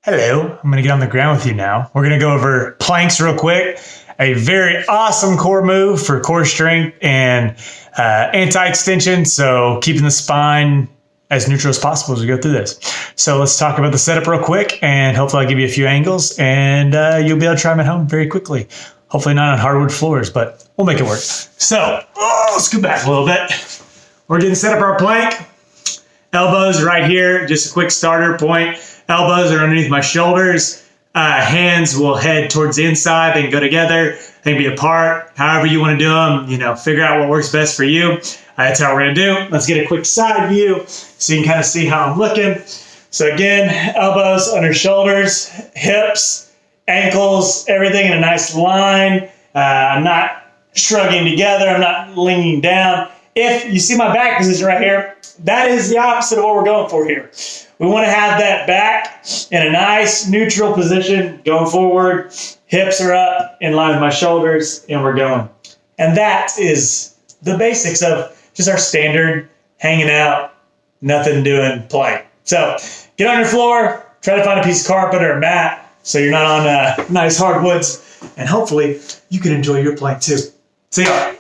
Hello, I'm going to get on the ground with you now. We're going to go over planks real quick. A very awesome core move for core strength and anti-extension. So keeping the spine as neutral as possible as we go through this. So let's talk about the setup real quick, and hopefully I'll give you a few angles and you'll be able to try them at home very quickly. Hopefully not on hardwood floors, but we'll make it work. So let's go back a little bit. We're getting set up our plank. Elbows right here, just a quick starter point. Elbows are underneath my shoulders. Hands will head towards the inside. They can go together. They can be apart. However you want to do them, figure out what works best for you. That's how we're going to do. Let's get a quick side view so you can kind of see how I'm looking. So again, elbows under shoulders, hips, ankles, everything in a nice line. I'm not shrugging together. I'm not leaning down. If you see my back position right here, that is the opposite of what we're going for here. We want to have that back in a nice neutral position going forward. Hips are up in line with my shoulders, and we're going. And that is the basics of just our standard hanging out, nothing doing plank. So get on your floor, try to find a piece of carpet or a mat so you're not on nice hardwoods, and hopefully you can enjoy your plank too. See ya.